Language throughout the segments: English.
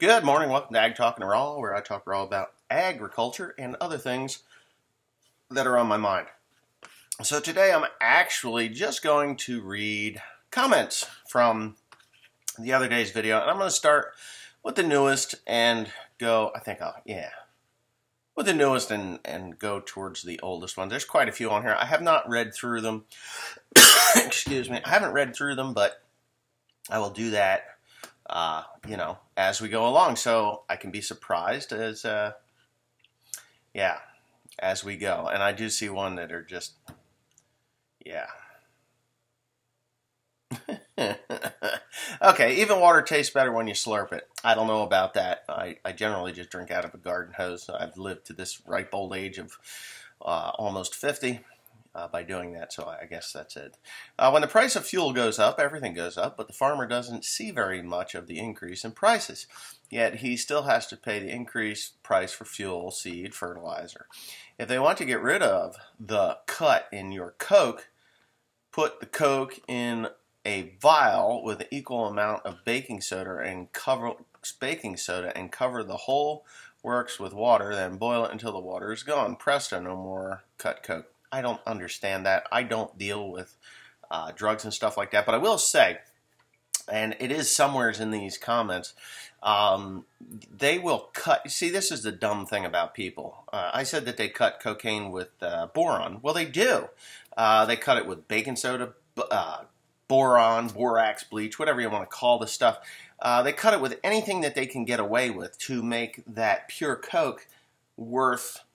Good morning, welcome to Ag Talking Raw, where I talk raw about agriculture and other things that are on my mind. So today I'm actually just going to read comments from the other day's video, and I'm going to start with the newest and go, with the newest and go towards the oldest one. There's quite a few on here. I have not read through them. Excuse me. I haven't read through them, but I will do that as we go along, so I can be surprised as we go. And I do see one that are just, Okay, even water tastes better when you slurp it. I don't know about that. I generally just drink out of a garden hose. I've lived to this ripe old age of almost 50. By doing that, so I guess that's it. When the price of fuel goes up, everything goes up, but the farmer doesn't see very much of the increase in prices. Yet he still has to pay the increased price for fuel, seed, fertilizer. If they want to get rid of the cut in your Coke, put the Coke in a vial with an equal amount of baking soda and cover the whole works with water, then boil it until the water is gone. Presto, no more cut Coke. I don't understand that. I don't deal with drugs and stuff like that. But I will say, and it is somewheres in these comments, they will cut. See, this is the dumb thing about people. I said that they cut cocaine with boron. Well, they do. They cut it with baking soda, boron, borax, bleach, whatever you want to call the stuff. They cut it with anything that they can get away with to make that pure Coke worth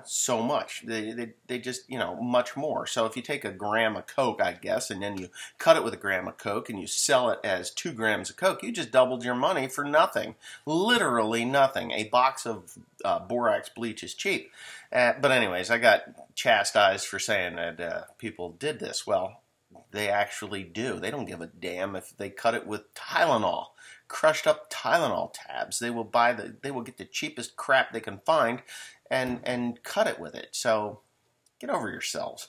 so much. They just, much more. So if you take a gram of Coke, I guess, and then you cut it with a gram of Coke and you sell it as 2 grams of Coke, you just doubled your money for nothing. Literally nothing. A box of borax bleach is cheap. But anyways, I got chastised for saying that people did this. Well, they actually do. They don't give a damn if they cut it with Tylenol. Crushed up Tylenol tabs. They will get the cheapest crap they can find and cut it with it. So get over yourselves.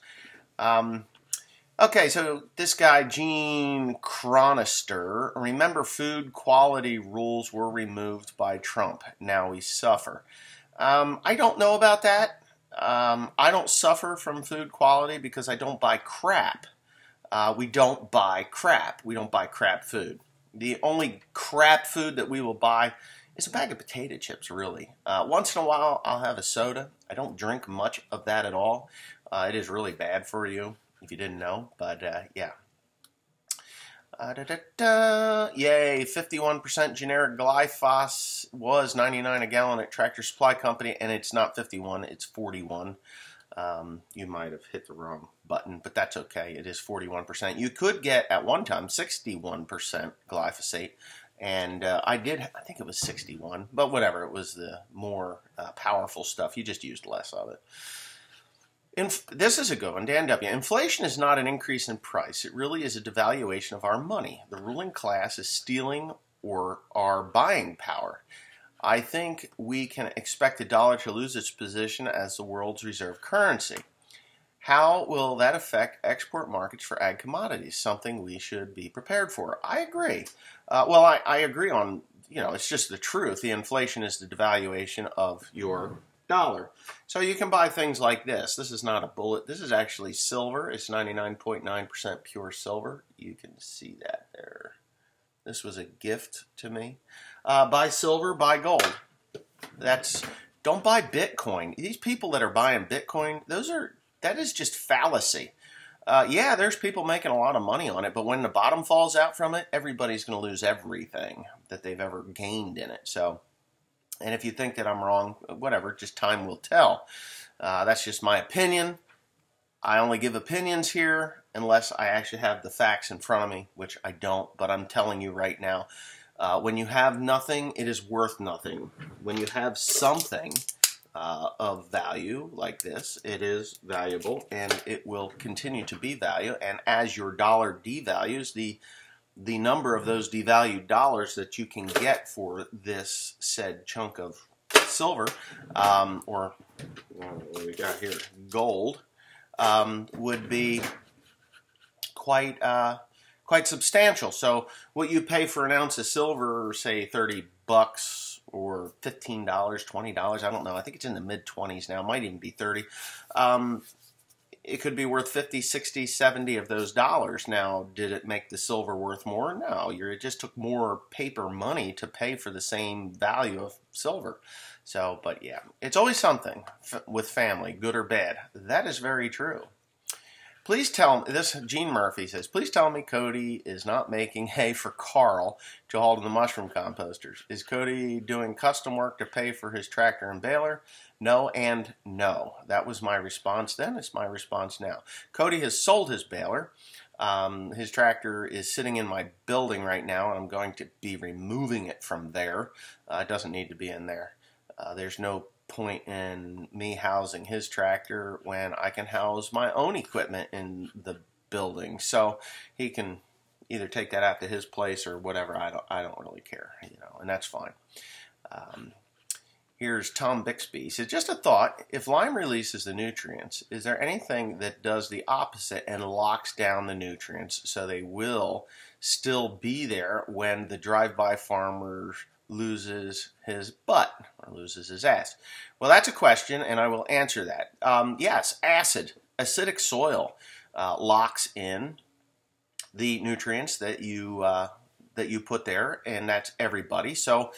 Okay, so this guy, Gene Chronister, remember food quality rules were removed by Trump. Now we suffer. I don't know about that. I don't suffer from food quality because I don't buy crap. We don't buy crap. We don't buy crap food. The only crap food that we will buy is a bag of potato chips, really. Once in a while, I'll have a soda. I don't drink much of that at all. It is really bad for you, if you didn't know. But, yeah. Yay, 51% generic glyphosate was $99 a gallon at Tractor Supply Company, and it's not 51, it's 41. You might have hit the wrong button, but that's okay. It is 41%. You could get, at one time, 61% glyphosate, and I think it was 61, but whatever. It was the more powerful stuff. You just used less of it. This is a good one, Dan W. Inflation is not an increase in price. It really is a devaluation of our money. The ruling class is stealing our buying power. I think we can expect the dollar to lose its position as the world's reserve currency. How will that affect export markets for ag commodities? Something we should be prepared for. I agree. I agree on, it's just the truth. The inflation is the devaluation of your dollar. So you can buy things like this. This is not a bullet. This is actually silver. It's 99.9% pure silver. You can see that there. This was a gift to me. Buy silver, buy gold. Don't buy Bitcoin. These people that are buying Bitcoin, that is just fallacy. Yeah, there's people making a lot of money on it, but when the bottom falls out from it, everybody's going to lose everything that they've ever gained in it. So, and if you think that I'm wrong, whatever, just time will tell. That's just my opinion. I only give opinions here unless I actually have the facts in front of me, which I don't, but I'm telling you right now, when you have nothing, it is worth nothing. When you have something of value like this, it is valuable, and it will continue to be value. And as your dollar devalues, the number of those devalued dollars that you can get for this said chunk of silver, or what do we got here, gold, would be quite substantial. So what you pay for an ounce of silver, say $30, bucks or $15, $20. I don't know. I think it's in the mid-20s now. It might even be 30. It could be worth 50, 60, 70 of those dollars. Now, did it make the silver worth more? No, it just took more paper money to pay for the same value of silver. So, but yeah, it's always something with family, good or bad. That is very true. Please tell me, this Gene Murphy says, please tell me Cody is not making hay for Carl to haul to the mushroom composters. Is Cody doing custom work to pay for his tractor and baler? No and no. That was my response then. It's my response now. Cody has sold his baler. His tractor is sitting in my building right now, and I'm going to be removing it from there. It doesn't need to be in there. There's no point in me housing his tractor when I can house my own equipment in the building. So he can either take that out to his place or whatever. I don't really care, and that's fine. Here's Tom Bixby. He says, just a thought, if lime releases the nutrients, is there anything that does the opposite and locks down the nutrients so they will still be there when the drive-by farmer loses his butt or loses his ass? Well, that's a question, and I will answer that. Yes, acidic soil locks in the nutrients that you put there, and that's everybody. So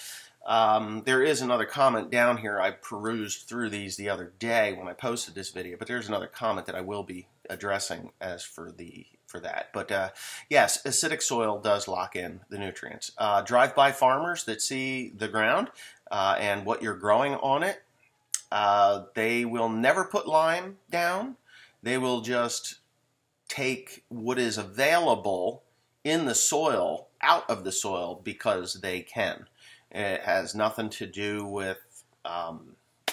there is another comment down here. I perused through these the other day when I posted this video, but there's another comment that I will be addressing as for that. But yes, acidic soil does lock in the nutrients. Drive-by farmers that see the ground and what you're growing on it, they will never put lime down. They will just take what is available in the soil out of the soil because they can. It has nothing to do with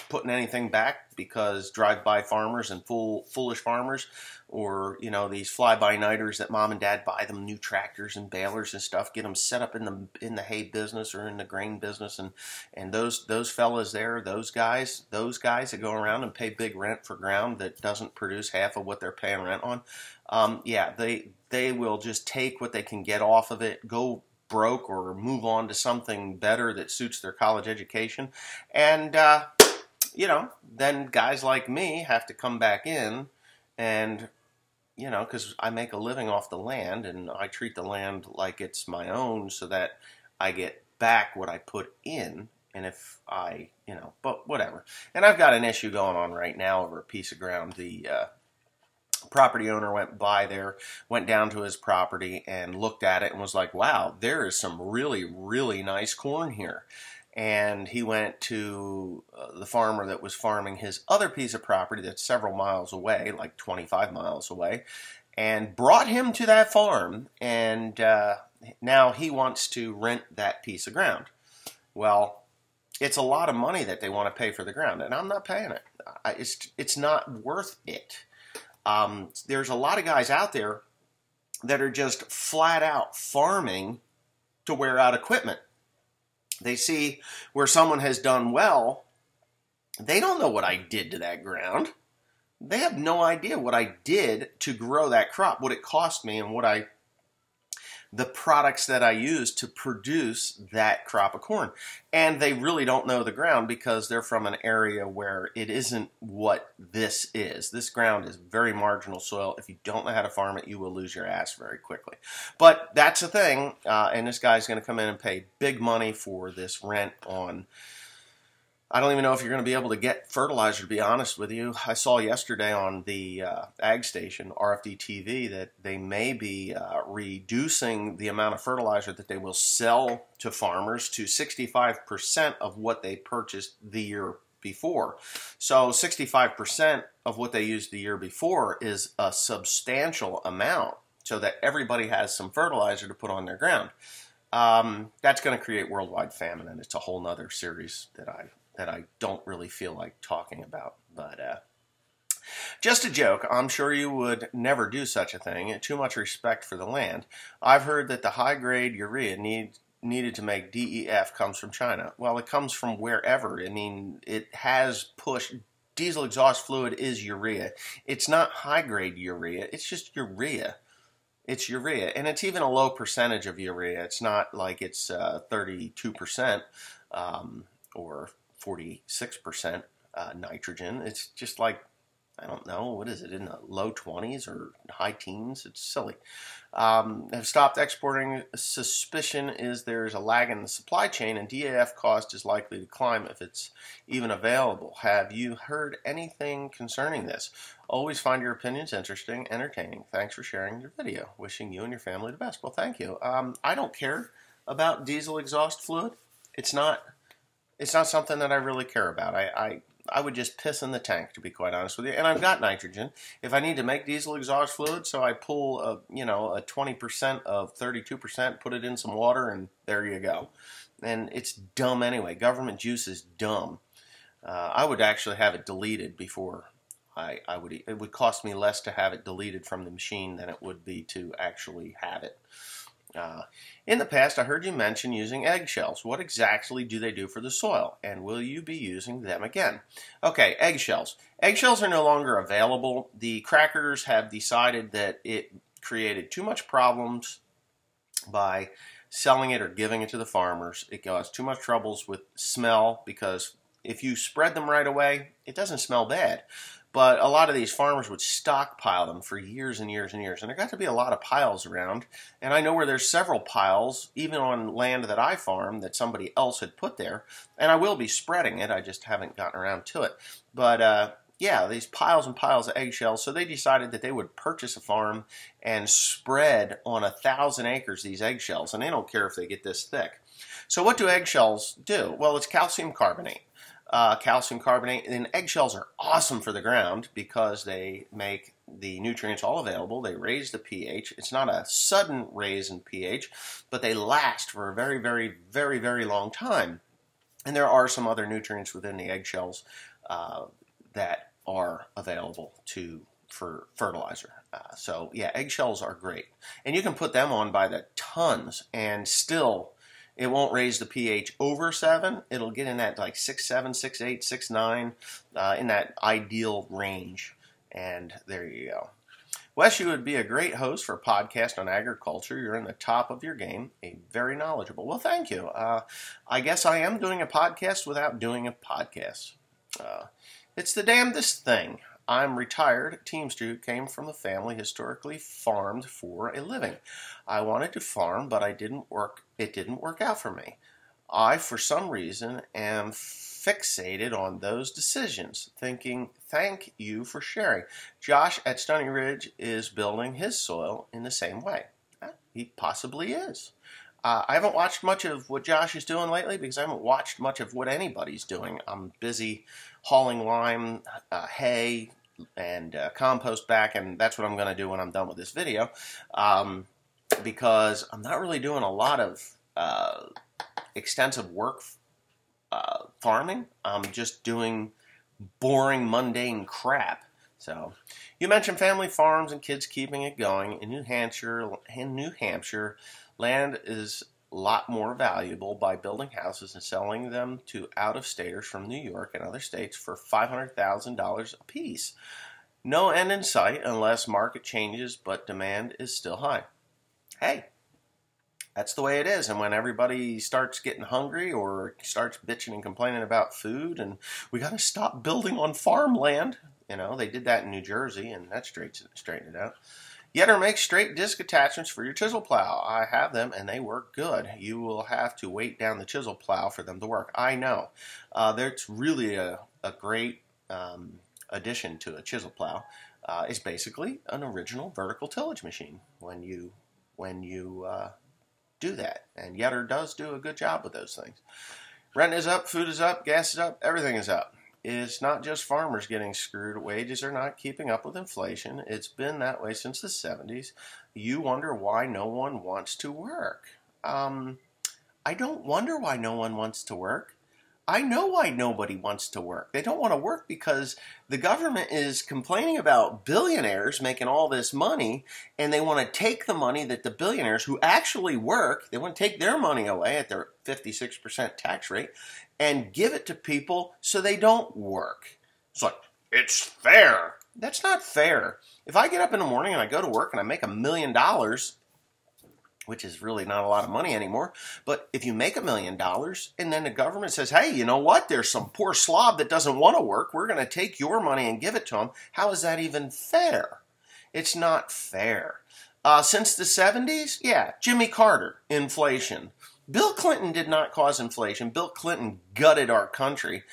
putting anything back, because drive-by farmers and foolish farmers, or these fly-by-nighters that mom and dad buy them new tractors and balers and stuff, get them set up in the hay business or in the grain business, and those fellas there, those guys that go around and pay big rent for ground that doesn't produce half of what they're paying rent on, yeah, they will just take what they can get off of it, go broke, or move on to something better that suits their college education, and then guys like me have to come back in and, because I make a living off the land and I treat the land like it's my own so that I get back what I put in. And if but whatever. And I've got an issue going on right now over a piece of ground. The property owner went down to his property and looked at it and was like, wow, there is some really, really nice corn here. And he went to the farmer that was farming his other piece of property that's several miles away, like 25 miles away, and brought him to that farm. And now he wants to rent that piece of ground. Well, it's a lot of money that they want to pay for the ground, and I'm not paying it. It's not worth it. There's a lot of guys out there that are just flat out farming to wear out equipment. They see where someone has done well. They don't know what I did to that ground. They have no idea what I did to grow that crop, what it cost me, and the products that I used to produce that crop of corn. And they really don't know the ground because they're from an area where it isn't what this is. This ground is very marginal soil. If you don't know how to farm it, you will lose your ass very quickly. But that's the thing, and this guy's going to come in and pay big money for this rent on... I don't even know if you're going to be able to get fertilizer, to be honest with you. I saw yesterday on the ag station, RFD TV, that they may be reducing the amount of fertilizer that they will sell to farmers to 65% of what they purchased the year before. So 65% of what they used the year before is a substantial amount, so that everybody has some fertilizer to put on their ground. That's going to create worldwide famine, and it's a whole nother series that I don't really feel like talking about. But just a joke. I'm sure you would never do such a thing. Too much respect for the land. I've heard that the high-grade urea needed to make DEF comes from China. Well, it comes from wherever. I mean, it has pushed... Diesel exhaust fluid is urea. It's not high-grade urea. It's just urea. it's urea, and it's even a low percentage of urea. It's not like it's 32% or 46% nitrogen. It's just like, I don't know, what is it, in the low 20s or high teens? It's silly. Have stopped exporting. Suspicion is there's a lag in the supply chain, and DAF cost is likely to climb if it's even available. Have you heard anything concerning this? Always find your opinions interesting, entertaining. Thanks for sharing your video. Wishing you and your family the best. Well, thank you. I don't care about diesel exhaust fluid. It's not something that I really care about. I would just piss in the tank, to be quite honest with you. And I've got nitrogen. If I need to make diesel exhaust fluid, so I pull a 20% of 32%, put it in some water, and there you go. And it's dumb anyway. Government juice is dumb. I would actually have it deleted before it would cost me less to have it deleted from the machine than it would be to actually have it. In the past, I heard you mention using eggshells. What exactly do they do for the soil? And will you be using them again? Okay, eggshells. Eggshells are no longer available. The crackers have decided that it created too much problems by selling it or giving it to the farmers. It caused too much troubles with smell, because if you spread them right away, it doesn't smell bad. But a lot of these farmers would stockpile them for years and years and years. And there got to be a lot of piles around. And I know where there's several piles, even on land that I farm, that somebody else had put there. And I will be spreading it. I just haven't gotten around to it. But yeah, these piles and piles of eggshells. So they decided that they would purchase a farm and spread on 1,000 acres these eggshells. And they don't care if they get this thick. So what do eggshells do? Well, it's calcium carbonate. And eggshells are awesome for the ground because they make the nutrients all available. They raise the pH. It's not a sudden raise in pH, but they last for a very, very, very, very long time. And there are some other nutrients within the eggshells that are available for fertilizer. So yeah, eggshells are great. And you can put them on by the tons and still it won't raise the pH over 7. It'll get in that like 6.7, 6.8, 6.9, in that ideal range. And there you go. Wes, you would be a great host for a podcast on agriculture. You're in the top of your game, very knowledgeable. Well, thank you. I guess I am doing a podcast without doing a podcast. It's the damnedest thing. I'm retired teamster who came from a family historically farmed for a living. I wanted to farm, but it didn't work out for me. I, for some reason, am fixated on those decisions, thinking, thank you for sharing. Josh at Stony Ridge is building his soil in the same way. He possibly is. I haven't watched much of what Josh is doing lately because I haven't watched much of what anybody's doing. I'm busy hauling lime, hay, and compost back, and that's what I'm going to do when I'm done with this video, because I'm not really doing a lot of extensive work farming. I'm just doing boring, mundane crap. So, you mentioned family farms and kids keeping it going. In New Hampshire, land is a lot more valuable by building houses and selling them to out-of-staters from New York and other states for $500,000 apiece. No end in sight unless market changes, but demand is still high. Hey, that's the way it is. And when everybody starts getting hungry or starts bitching and complaining about food, and we got to stop building on farmland, they did that in New Jersey, and that straightened it out. Yetter makes straight disc attachments for your chisel plow. I have them, and they work good. You will have to weight down the chisel plow for them to work. I know. That's really a great addition to a chisel plow. It's basically an original vertical tillage machine when you do that. And Yetter does do a good job with those things. Rent is up, food is up, gas is up, everything is up. It's not just farmers getting screwed. Wages are not keeping up with inflation. It's been that way since the 70s. You wonder why no one wants to work. I don't wonder why no one wants to work. I know why nobody wants to work. They don't want to work because the government is complaining about billionaires making all this money, and they want to take the money that the billionaires who actually work, they want to take their money away at their 56% tax rate and give it to people so they don't work. It's like, it's fair. That's not fair. If I get up in the morning and I go to work and I make $1 million, which is really not a lot of money anymore, but if you make $1 million and then the government says, hey, you know what? There's some poor slob that doesn't want to work. We're going to take your money and give it to him. How is that even fair? It's not fair. Since the 70s, yeah, Jimmy Carter, inflation. Bill Clinton did not cause inflation. Bill Clinton gutted our country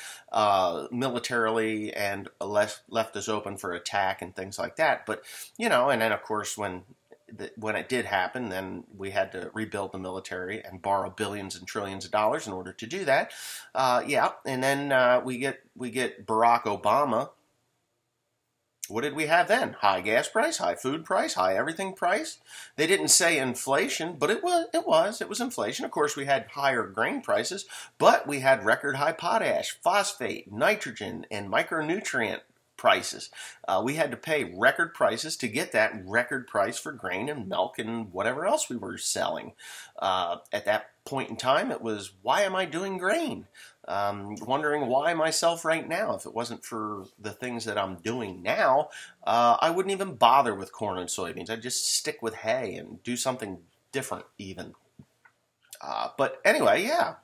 militarily and left us open for attack and things like that. But, you know, and then, of course, when it did happen, then we had to rebuild the military and borrow billions and trillions of dollars in order to do that. Yeah, and then we get Barack Obama. What did we have then? High gas price, high food price, high everything price. They didn't say inflation, but it was inflation. Of course, we had higher grain prices, but we had record high potash, phosphate, nitrogen, and micronutrient prices. We had to pay record prices to get that record price for grain and milk and whatever else we were selling. At that point in time, it was, why am I doing grain? Wondering why myself right now. If it wasn't for the things that I'm doing now, I wouldn't even bother with corn and soybeans. I'd just stick with hay and do something different even. But anyway, yeah.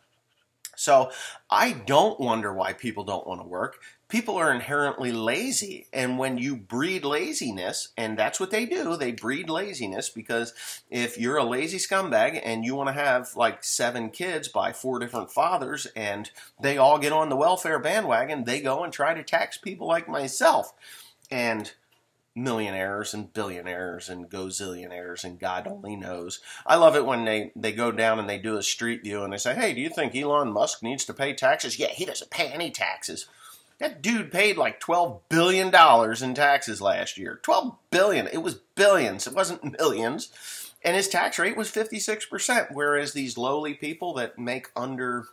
So I don't wonder why people don't want to work. People are inherently lazy, and when you breed laziness, and that's what they do, they breed laziness, because if you're a lazy scumbag and you want to have like 7 kids by 4 different fathers and they all get on the welfare bandwagon, they go and try to tax people like myself and millionaires and billionaires and gazillionaires and God only knows. I love it when they go down and they do a street view and they say, hey, do you think Elon Musk needs to pay taxes? Yeah, he doesn't pay any taxes. That dude paid like $12 billion in taxes last year. $12 billion. It was billions. It wasn't millions. And his tax rate was 56%, whereas these lowly people that make under,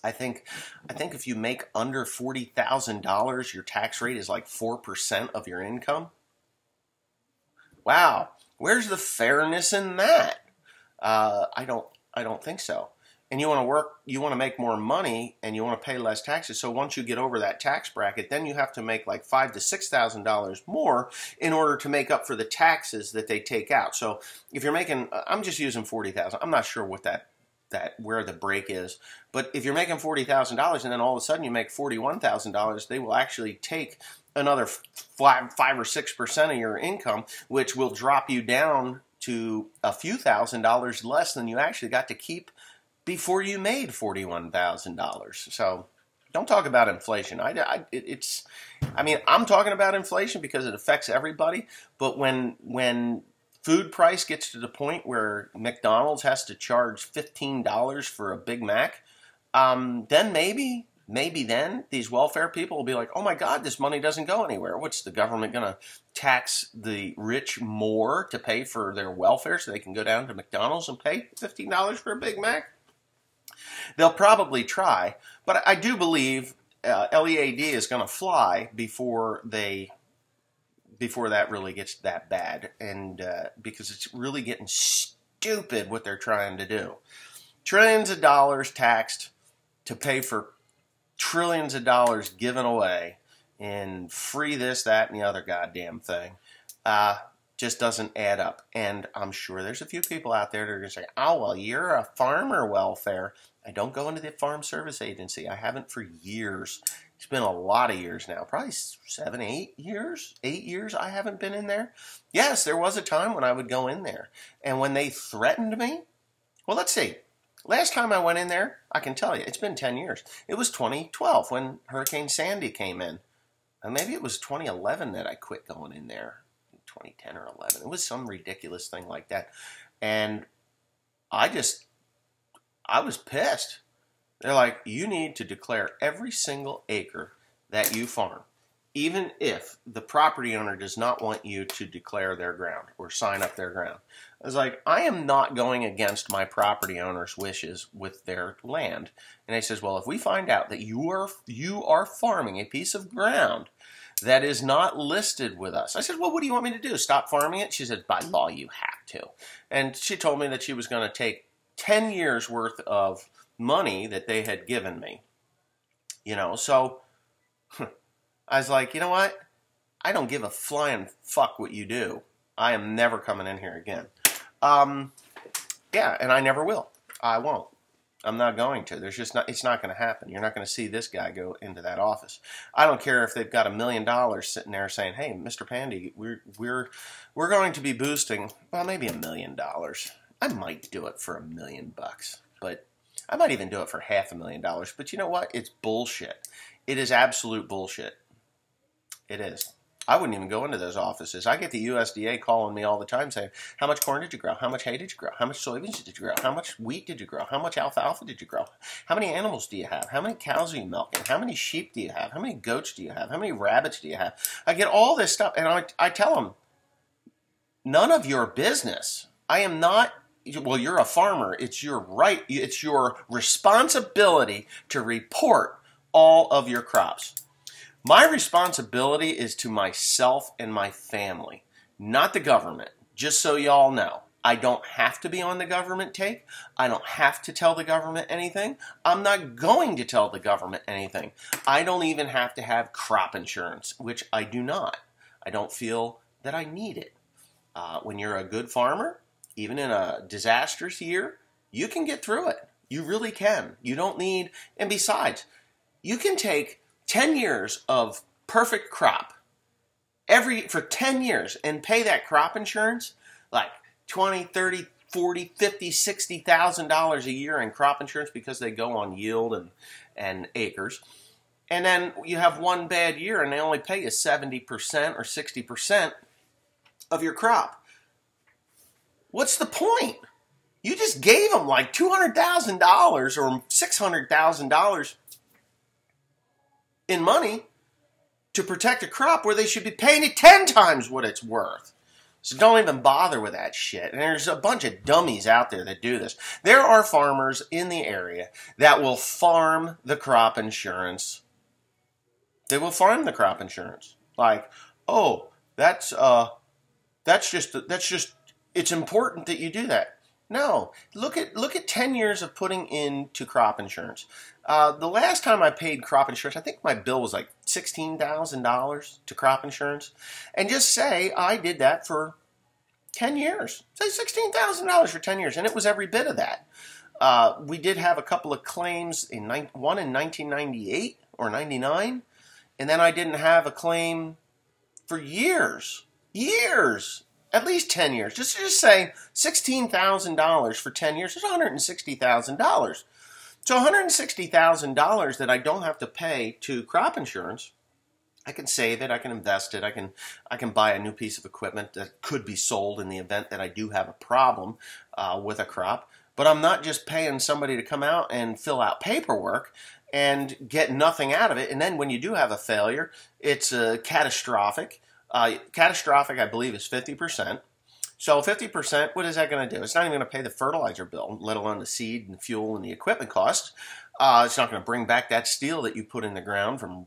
I think if you make under $40,000, your tax rate is like 4% of your income. Wow. Where's the fairness in that? I don't think so. And you want to work, you want to make more money, and you want to pay less taxes. So once you get over that tax bracket, then you have to make like $5,000 to $6,000 more in order to make up for the taxes that they take out. So if you're making, I'm just using $40,000. I'm not sure what where the break is, but if you're making $40,000 and then all of a sudden you make $41,000, they will actually take another 5 or 6% of your income, which will drop you down to a few $1,000s less than you actually got to keep before you made $41,000. So don't talk about inflation. I'm talking about inflation because it affects everybody. But when food price gets to the point where McDonald's has to charge $15 for a Big Mac, then maybe then these welfare people will be like, oh my God, this money doesn't go anywhere. What's the government going to tax the rich more to pay for their welfare so they can go down to McDonald's and pay $15 for a Big Mac? They'll probably try, but I do believe LEAD is going to fly before that really gets that bad, and because it's really getting stupid what they're trying to do. Trillions of dollars taxed to pay for trillions of dollars given away and free this, that, and the other goddamn thing. Just doesn't add up. And I'm sure there's a few people out there that are going to say, oh, well, you're a farmer welfare. I don't go into the Farm Service Agency. I haven't for years. It's been a lot of years now. Probably 7, 8 years. 8 years I haven't been in there. Yes, there was a time when I would go in there. And when they threatened me, well, let's see. Last time I went in there, I can tell you, it's been 10 years. It was 2012 when Hurricane Sandy came in. And maybe it was 2011 that I quit going in there. 2010 or 11. It was some ridiculous thing like that. And I was pissed. They're like, you need to declare every single acre that you farm, even if the property owner does not want you to declare their ground or sign up their ground. I was like, I am not going against my property owner's wishes with their land. And he says, well, if we find out that you are farming a piece of ground that is not listed with us. I said, well, what do you want me to do? Stop farming it? She said, by law, you have to. And she told me that she was going to take 10 years worth of money that they had given me. So I was like, you know what? I don't give a flying fuck what you do. I am never coming in here again. Yeah, and I never will. I won't. I'm not going to. There's just not. It's not going to happen. You're not going to see this guy go into that office. I don't care if they've got $1 million sitting there saying, "Hey, Mr. Pandy, we're going to be boosting." Well, maybe $1 million. I might do it for $1 million, but I might even do it for $500,000. But you know what? It's bullshit. It is absolute bullshit. It is. I wouldn't even go into those offices. I get the USDA calling me all the time saying, how much corn did you grow? How much hay did you grow? How much soybeans did you grow? How much wheat did you grow? How much alfalfa did you grow? How many animals do you have? How many cows are you milking? How many sheep do you have? How many goats do you have? How many rabbits do you have? I get all this stuff, and I tell them, none of your business. I am not, well, you're a farmer. It's your right. It's your responsibility to report all of your crops. My responsibility is to myself and my family, not the government. Just so y'all know, I don't have to be on the government take. I don't have to tell the government anything. I'm not going to tell the government anything. I don't even have to have crop insurance, which I do not. I don't feel that I need it. When you're a good farmer, even in a disastrous year, you can get through it. You really can. You don't need, and besides, you can take 10 years of perfect crop for 10 years and pay that crop insurance like $20, $30, $40, $50, $60,000 a year in crop insurance because they go on yield and acres. And then you have one bad year and they only pay you 70% or 60% of your crop. What's the point? You just gave them like $200,000 or $600,000 in money to protect a crop where they should be paying it 10 times what it's worth. So don't even bother with that shit. And there's a bunch of dummies out there that do this. There are farmers in the area that will farm the crop insurance. They will farm the crop insurance. Like, oh, that's just it's important that you do that. No, look at 10 years of putting into crop insurance. The last time I paid crop insurance, I think my bill was like $16,000 to crop insurance. And just say I did that for 10 years. Say $16,000 for 10 years, and it was every bit of that. We did have a couple of claims, one in 1998 or 99, and then I didn't have a claim for years. At least 10 years. Just say $16,000 for 10 years is $160,000. So $160,000 that I don't have to pay to crop insurance, I can save it, I can invest it, I can buy a new piece of equipment that could be sold in the event that I do have a problem with a crop. But I'm not just paying somebody to come out and fill out paperwork and get nothing out of it. And then when you do have a failure, it's catastrophic. Catastrophic, I believe, is 50%. So 50%, what is that going to do? It's not even going to pay the fertilizer bill, let alone the seed and fuel and the equipment costs. It's not going to bring back that steel that you put in the ground from,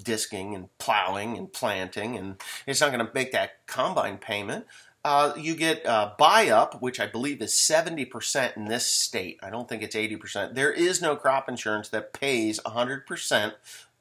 disking and plowing and planting, and it's not going to make that combine payment. You get buy-up, which I believe is 70% in this state. I don't think it's 80%. There is no crop insurance that pays 100%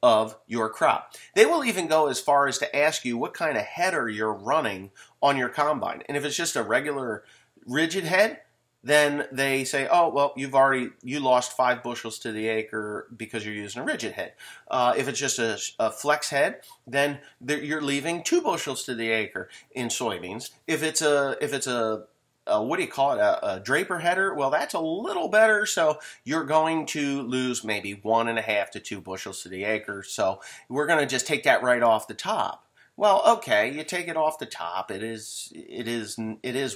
of your crop. They will even go as far as to ask you what kind of header you're running on your combine. And if it's just a regular rigid head, then they say, oh, well, you lost 5 bushels to the acre because you're using a rigid head. If it's just a flex head, then you're leaving 2 bushels to the acre in soybeans. If it's a what do you call it, a draper header? Well, that's a little better, so you're going to lose maybe 1.5 to 2 bushels to the acre. So we're going to just take that right off the top. Well, okay, you take it off the top. It is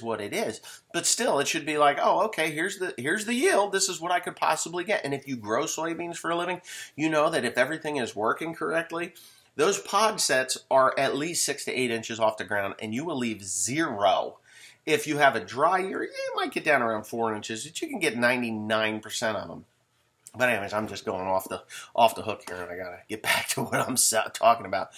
what it is. But still, it should be like, oh, okay, here's the yield. This is what I could possibly get. And if you grow soybeans for a living, you know that if everything is working correctly, those pod sets are at least 6 to 8 inches off the ground, and you will leave 0. If you have a dry year, you might get down around 4 inches, but you can get 99% of them. But anyways, I'm just going off the hook here, and I gotta get back to what I'm talking about.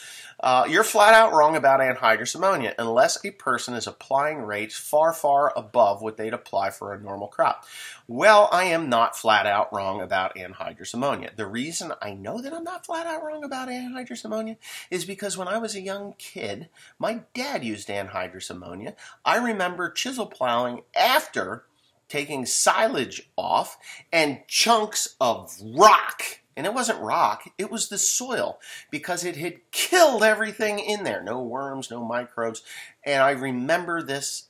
You're flat out wrong about anhydrous ammonia, unless a person is applying rates far, far above what they'd apply for a normal crop. Well, I am not flat out wrong about anhydrous ammonia. The reason I know that I'm not flat out wrong about anhydrous ammonia is because when I was a young kid, my dad used anhydrous ammonia. I remember chisel plowing after taking silage off and chunks of rock. And it wasn't rock, it was the soil, because it had killed everything in there. No worms, no microbes. And I remember this.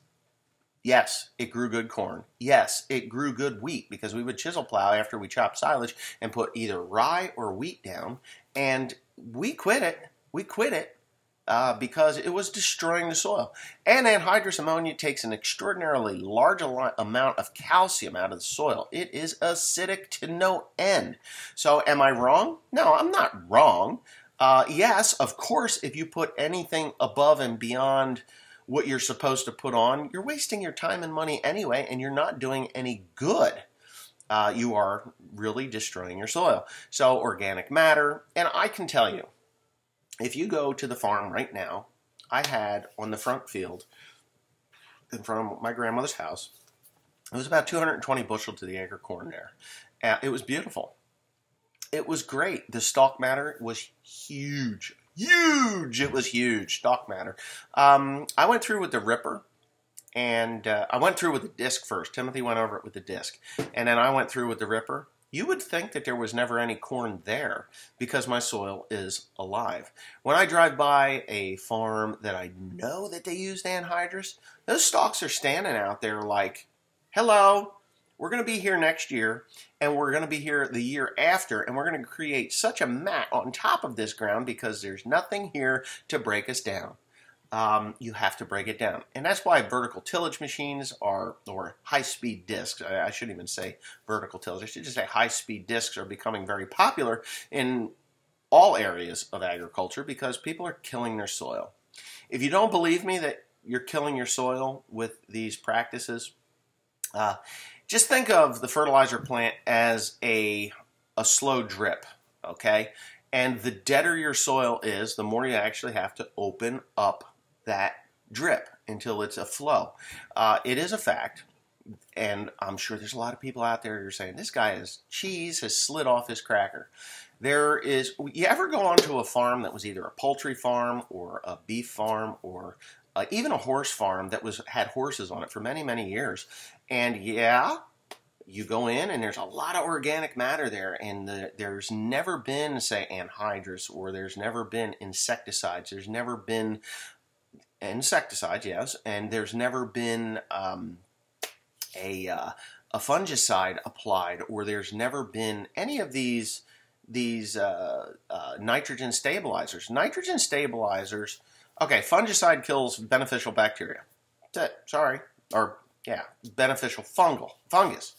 Yes, it grew good corn. Yes, it grew good wheat, because we would chisel plow after we chopped silage and put either rye or wheat down. And we quit it. We quit it. Because it was destroying the soil. And anhydrous ammonia takes an extraordinarily large amount of calcium out of the soil. It is acidic to no end. So am I wrong? No, I'm not wrong. Yes, of course, if you put anything above and beyond what you're supposed to put on, you're wasting your time and money anyway, and you're not doing any good. You are really destroying your soil. So organic matter, and I can tell you, if you go to the farm right now, I had on the front field, in front of my grandmother's house, it was about 220 bushel to the acre corn there. It was beautiful. It was great. The stalk matter was huge. Huge! It was huge, stalk matter. I went through with the ripper, and I went through with the disc first. Timothy went over it with the disc. And then I went through with the ripper. You would think that there was never any corn there because my soil is alive. When I drive by a farm that I know that they used anhydrous, those stalks are standing out there like, hello, we're going to be here next year, and we're going to be here the year after, and we're going to create such a mat on top of this ground because there's nothing here to break us down. You have to break it down. And that's why vertical tillage machines are, or high-speed discs, I shouldn't even say vertical tillage, I should just say high-speed discs are becoming very popular in all areas of agriculture because people are killing their soil. If you don't believe me that you're killing your soil with these practices, just think of the fertilizer plant as a slow drip, okay? And the deader your soil is, the more you actually have to open up that drip until it's a flow. It is a fact, and I'm sure there's a lot of people out there who are saying, this guy's cheese has slid off his cracker. You ever go onto a farm that was either a poultry farm or a beef farm or even a horse farm that had horses on it for many, many years, and yeah, you go in and there's a lot of organic matter there, and there's never been, say, anhydrous, or there's never been insecticides. There's never been insecticides, yes, and there's never been a fungicide applied, or there's never been any of these nitrogen stabilizers. Nitrogen stabilizers, okay, fungicide kills beneficial bacteria. Sorry, or yeah, beneficial fungus.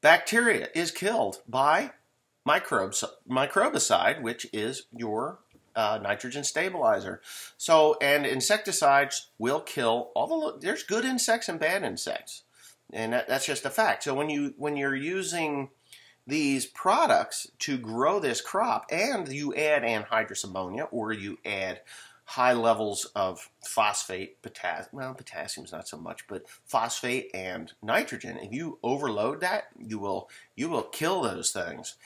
Bacteria is killed by microbicide, which is your nitrogen stabilizer. So, and insecticides will kill there's good insects and bad insects, and that's just a fact. So when you're using these products to grow this crop, and you add anhydrous ammonia, or you add high levels of phosphate, potassium's not so much, but phosphate and nitrogen, if you overload that, you will kill those things.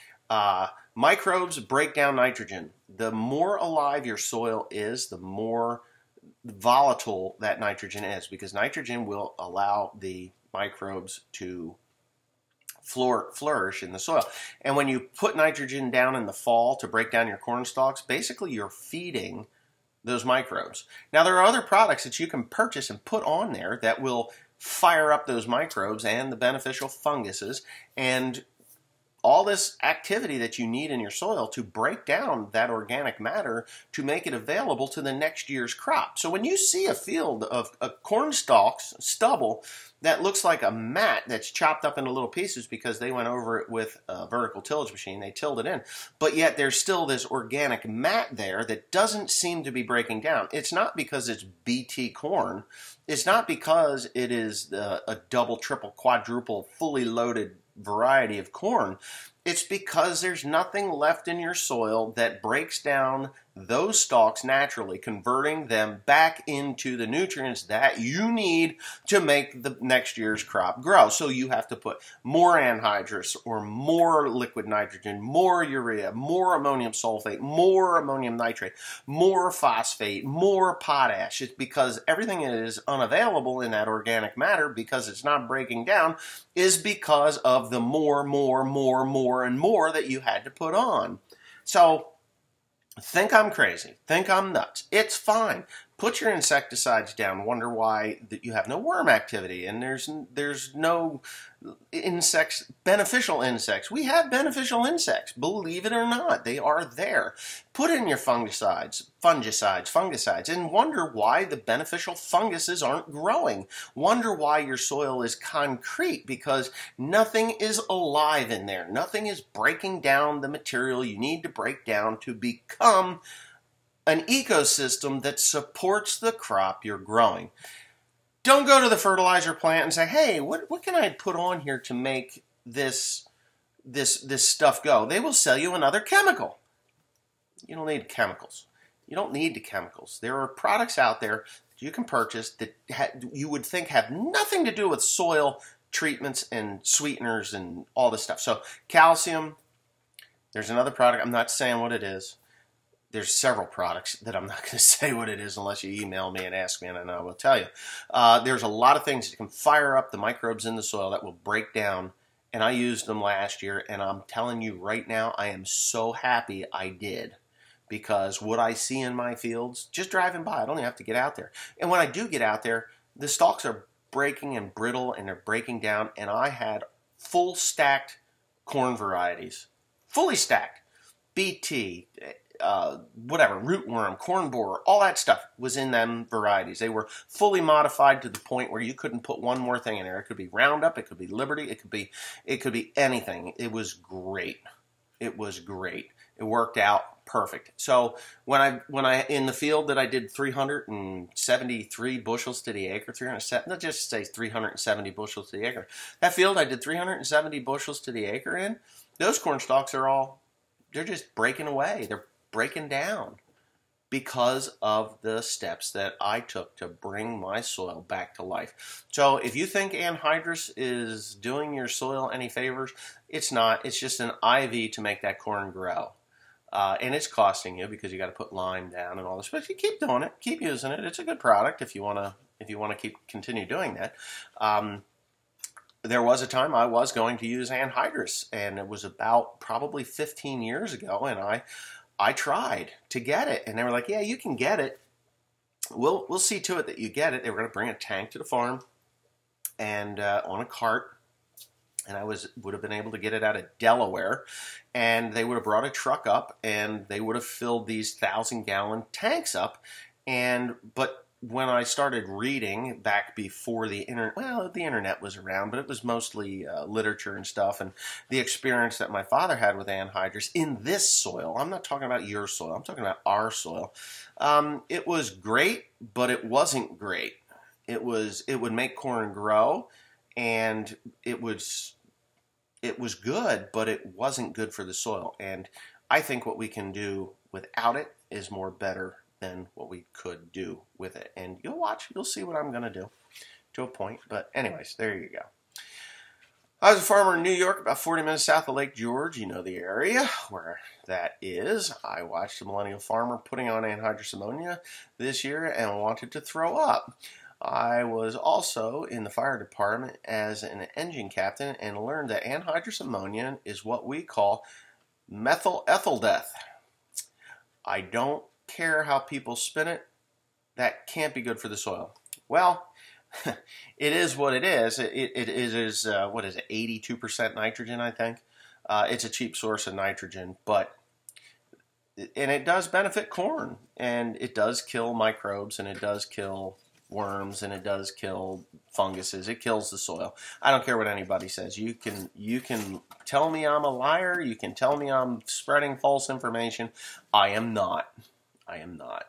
Microbes break down nitrogen. The more alive your soil is, the more volatile that nitrogen is, because nitrogen will allow the microbes to flourish in the soil. And when you put nitrogen down in the fall to break down your corn stalks, basically you're feeding those microbes. Now, there are other products that you can purchase and put on there that will fire up those microbes and the beneficial funguses and all this activity that you need in your soil to break down that organic matter to make it available to the next year's crop. So when you see a field of corn stalks, stubble, that looks like a mat that's chopped up into little pieces because they went over it with a vertical tillage machine, they tilled it in, but yet there's still this organic mat there that doesn't seem to be breaking down. It's not because it's BT corn. It's not because it is a double, triple, quadruple, fully loaded variety of corn, it's because there's nothing left in your soil that breaks down those stalks naturally, converting them back into the nutrients that you need to make the next year's crop grow. So you have to put more anhydrous or more liquid nitrogen, more urea, more ammonium sulfate, more ammonium nitrate, more phosphate, more potash. It's because everything is unavailable in that organic matter, because it's not breaking down, is because of the more, and more that you had to put on. So think I'm crazy. Think I'm nuts. It's fine. Put your insecticides down. Wonder why that you have no worm activity and there's no insects, beneficial insects. We have beneficial insects. Believe it or not, they are there. Put in your fungicides, and wonder why the beneficial funguses aren't growing. Wonder why your soil is concrete, because nothing is alive in there. Nothing is breaking down the material you need to break down to become an ecosystem that supports the crop you're growing. Don't go to the fertilizer plant and say, hey, what can I put on here to make this stuff go? They will sell you another chemical. You don't need chemicals. You don't need the chemicals. There are products out there that you can purchase that you would think have nothing to do with soil treatments and sweeteners and all this stuff. So calcium, there's another product. I'm not saying what it is. There's several products that I'm not going to say what it is unless you email me and ask me, and I will tell you. There's a lot of things that can fire up the microbes in the soil that will break down, and I used them last year, and I'm telling you right now, I am so happy I did, because what I see in my fields, just driving by, I don't even have to get out there. And when I do get out there, the stalks are breaking and brittle, and they're breaking down, and I had full stacked corn varieties, fully stacked, BT, whatever, rootworm, corn borer, all that stuff was in them varieties. They were fully modified to the point where you couldn't put one more thing in there. It could be Roundup, it could be Liberty, it could be anything. It was great. It was great. It worked out perfect. So when I in the field that I did 373 bushels to the acre, let's just say 370 bushels to the acre. That field I did 370 bushels to the acre in. Those corn stalks they're just breaking away. They're breaking down because of the steps that I took to bring my soil back to life. So if you think anhydrous is doing your soil any favors, it's not. It's just an IV to make that corn grow. And it's costing you because you got to put lime down and all this. But if you keep doing it, keep using it, it's a good product if you want to continue doing that. There was a time I was going to use anhydrous, and it was about probably 15 years ago, and I tried to get it, and they were like, yeah, you can get it. We'll see to it that you get it. They were going to bring a tank to the farm and on a cart, and I would have been able to get it out of Delaware, and they would have brought a truck up, and they would have filled these 1,000-gallon tanks up, but when I started reading back before the internet, well, the internet was around, but it was mostly literature and stuff, and the experience that my father had with anhydrous in this soil. I'm not talking about your soil. I'm talking about our soil. It was great, but it wasn't great. It would make corn grow, and it was good, but it wasn't good for the soil. And I think what we can do without it is more better than what we could do with it. And you'll see what I'm going to do to a point. But anyways, there you go. I was a farmer in New York, about 40 minutes south of Lake George. You know the area where that is. I watched a millennial farmer putting on anhydrous ammonia this year and wanted to throw up. I was also in the fire department as an engine captain and learned that anhydrous ammonia is what we call methyl ethyl death. I don't care how people spin it, that can't be good for the soil. Well, it is what it is. It is, what is it, 82% nitrogen, I think. It's a cheap source of nitrogen, and it does benefit corn, and it does kill microbes, and it does kill worms, and it does kill funguses. It kills the soil. I don't care what anybody says. You can tell me I'm a liar. You can tell me I'm spreading false information. I am not. I am not.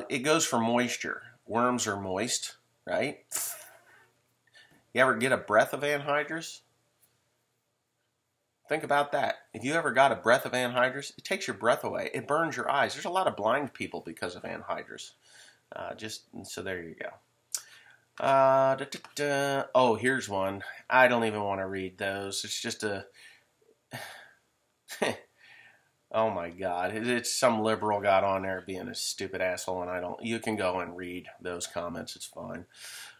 It goes for moisture. Worms are moist, right? You ever get a breath of anhydrous? Think about that. If you ever got a breath of anhydrous, it takes your breath away. It burns your eyes. There's a lot of blind people because of anhydrous. Just so there you go. Oh, here's one. I don't even want to read those. It's just a. Oh my God! It's some liberal got on there being a stupid asshole, and I don't. You can go and read those comments. It's fine.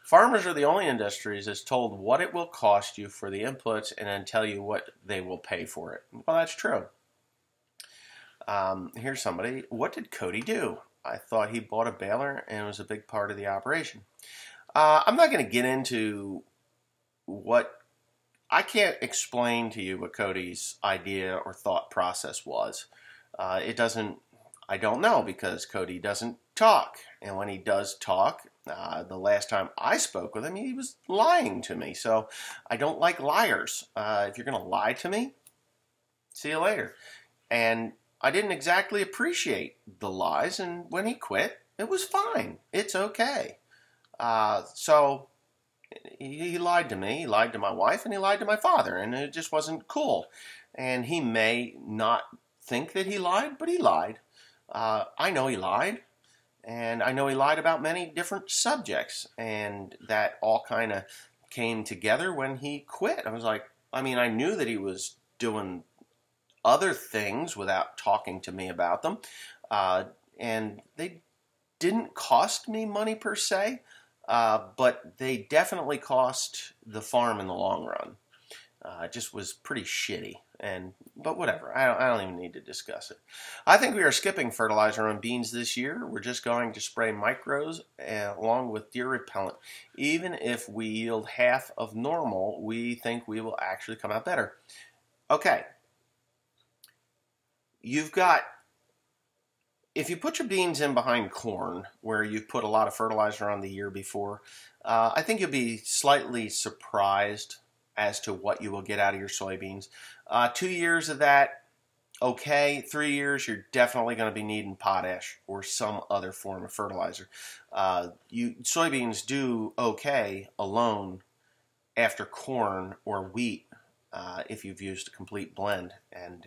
Farmers are the only industries that's told what it will cost you for the inputs and then tell you what they will pay for it. Well, that's true. Here's somebody. What did Cody do? I thought he bought a baler and was a big part of the operation. I'm not going to get into what... I can't explain to you what Cody's idea or thought process was. It doesn't... I don't know because Cody doesn't talk. And when he does talk, the last time I spoke with him, he was lying to me. So I don't like liars. If you're going to lie to me, see you later. And I didn't exactly appreciate the lies. And when he quit, it was fine. It's okay. So he lied to me. He lied to my wife and he lied to my father. And it just wasn't cool. And he may not think that he lied, but he lied. I know he lied, and I know he lied about many different subjects, and that all kind of came together when he quit. I was like, I mean, I knew that he was doing other things without talking to me about them, and they didn't cost me money per se, but they definitely cost the farm in the long run. It just was pretty shitty. But whatever, I don't even need to discuss it. I think we are skipping fertilizer on beans this year. We're just going to spray micros along with deer repellent. Even if we yield half of normal, we think we will actually come out better. Okay. If you put your beans in behind corn, where you've put a lot of fertilizer on the year before, I think you'll be slightly surprised as to what you will get out of your soybeans. 2 years of that, okay. 3 years, you're definitely going to be needing potash or some other form of fertilizer. Soybeans do okay alone after corn or wheat if you've used a complete blend, and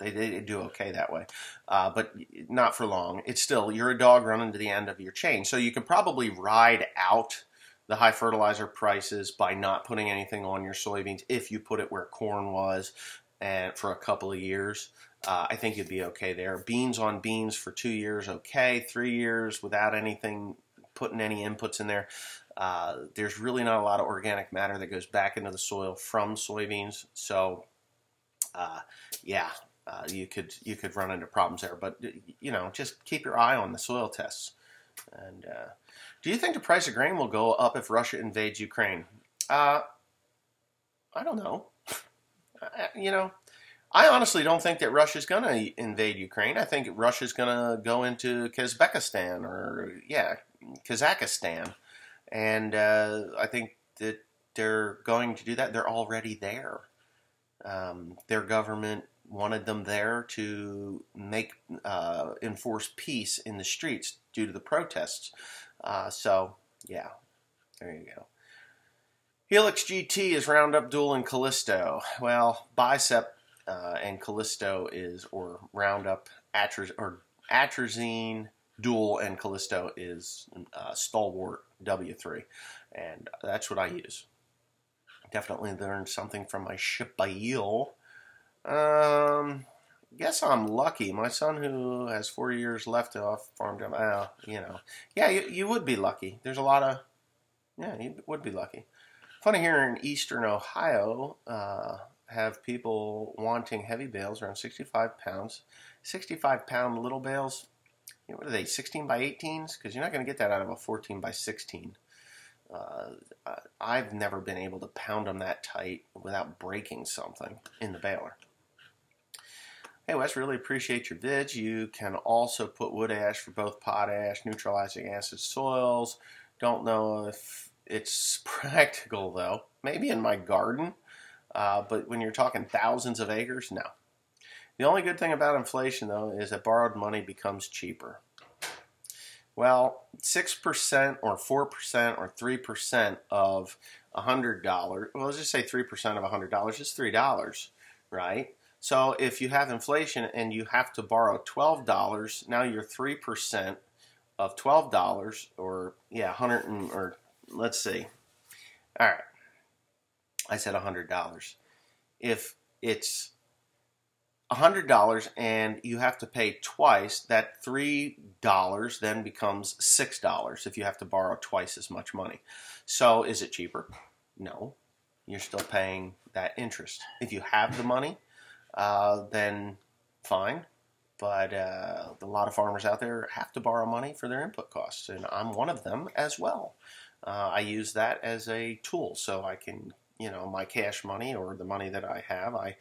they do okay that way, but not for long. It's still, you're a dog running to the end of your chain, so you can probably ride out the high fertilizer prices by not putting anything on your soybeans if you put it where corn was and for a couple of years. I think you'd be okay there. Beans on beans for 2 years, okay. 3 years without anything, putting any inputs in there. There's really not a lot of organic matter that goes back into the soil from soybeans. So, you could run into problems there. But, just keep your eye on the soil tests. And do you think the price of grain will go up if Russia invades Ukraine? I don't know. I honestly don't think that Russia's going to invade Ukraine. I think Russia's going to go into Kazakhstan Kazakhstan. And I think that they're going to do that. They're already there. Their government wanted them there to enforce peace in the streets due to the protests. So, yeah, there you go. Helix GT is Roundup, Dual, and Callisto. Well, Bicep and Callisto or Roundup, Atrazine, Dual, and Callisto is Stalwart W3. And that's what I use. Definitely learned something from my Shipayil. Guess I'm lucky. My son, who has 4 years left off farm job, yeah, you would be lucky. There's a lot of, you would be lucky. Funny here in eastern Ohio, have people wanting heavy bales around 65 pounds. 65-pound little bales, what are they, 16 by 18s? Because you're not going to get that out of a 14 by 16. I've never been able to pound them that tight without breaking something in the baler. Hey Wes, really appreciate your vids. You can also put wood ash for both potash, neutralizing acid soils. Don't know if it's practical though. Maybe in my garden, but when you're talking thousands of acres, no. The only good thing about inflation though is that borrowed money becomes cheaper. Well, 6% or 4% or 3% of $100, well, let's just say 3% of $100 is $3. right? So if you have inflation and you have to borrow $12, now you're 3% of $12, or yeah, 100 or let's see. All right, I said $100. If it's $100 and you have to pay twice, that $3 then becomes $6 if you have to borrow twice as much money. So is it cheaper? No. You're still paying that interest. If you have the money, then fine. But a lot of farmers out there have to borrow money for their input costs, and I'm one of them as well. I use that as a tool, so I can, my cash money or the money that I have, I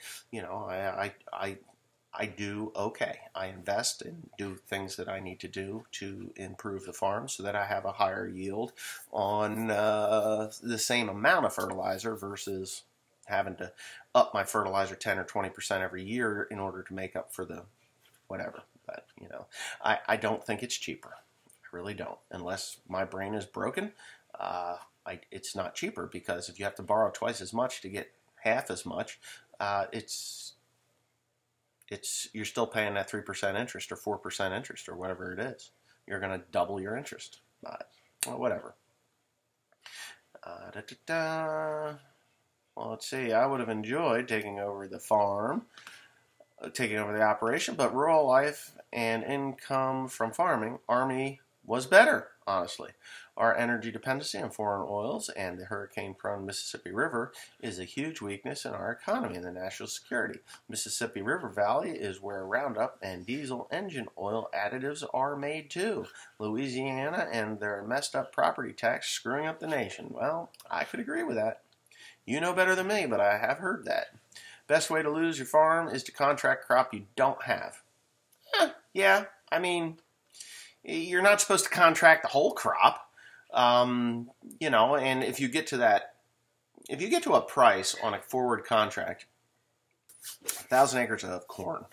do okay. I invest and do things that I need to do to improve the farm so that I have a higher yield on the same amount of fertilizer versus having to up my fertilizer 10 or 20% every year in order to make up for the whatever. But, I don't think it's cheaper. I really don't. Unless my brain is broken, it's not cheaper, because if you have to borrow twice as much to get half as much, you're still paying that 3% interest or 4% interest or whatever it is. You're going to double your interest. But, whatever. Well, let's see. I would have enjoyed taking over the farm, taking over the operation, but rural life and income from farming, Army was better, honestly. Our energy dependency on foreign oils and the hurricane-prone Mississippi River is a huge weakness in our economy and the national security. Mississippi River Valley is where Roundup and diesel engine oil additives are made too. Louisiana and their messed up property tax screwing up the nation. Well, I could agree with that. You know better than me, but I have heard that. Best way to lose your farm is to contract crop you don't have. Yeah, I mean, you're not supposed to contract the whole crop. And if you get to a price on a forward contract, 1,000 acres of corn,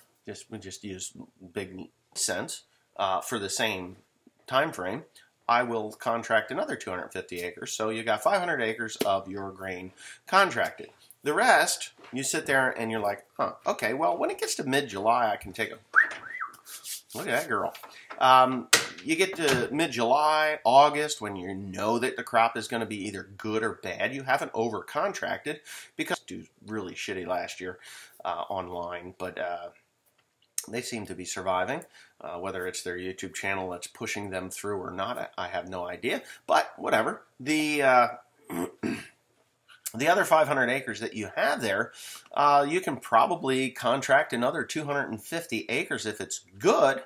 we just use big cents, for the same time frame, I will contract another 250 acres. So you got 500 acres of your grain contracted. The rest, you sit there and you're like, okay, well, when it gets to mid-July, I can take a... Look at that girl. You get to mid-July, August, when you know that the crop is going to be either good or bad. You haven't over-contracted, because it was really shitty last year online, but they seem to be surviving. Whether it's their YouTube channel that's pushing them through or not, I have no idea. But whatever. The other 500 acres that you have there, you can probably contract another 250 acres if it's good,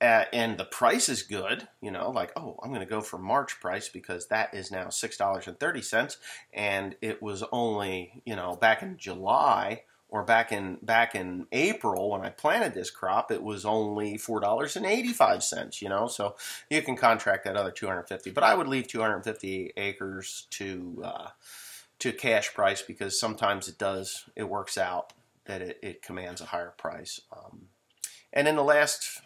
and the price is good. Like, oh, I'm going to go for March price because that is now $6.30, and it was only, back in July or back in April when I planted this crop, it was only $4.85. So you can contract that other 250, but I would leave 250 acres to cash price, because sometimes it works out that it commands a higher price. And in the last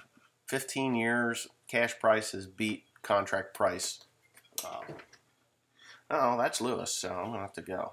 15 years, cash price has beat contract price. Oh, that's Lewis, so I'm going to have to go.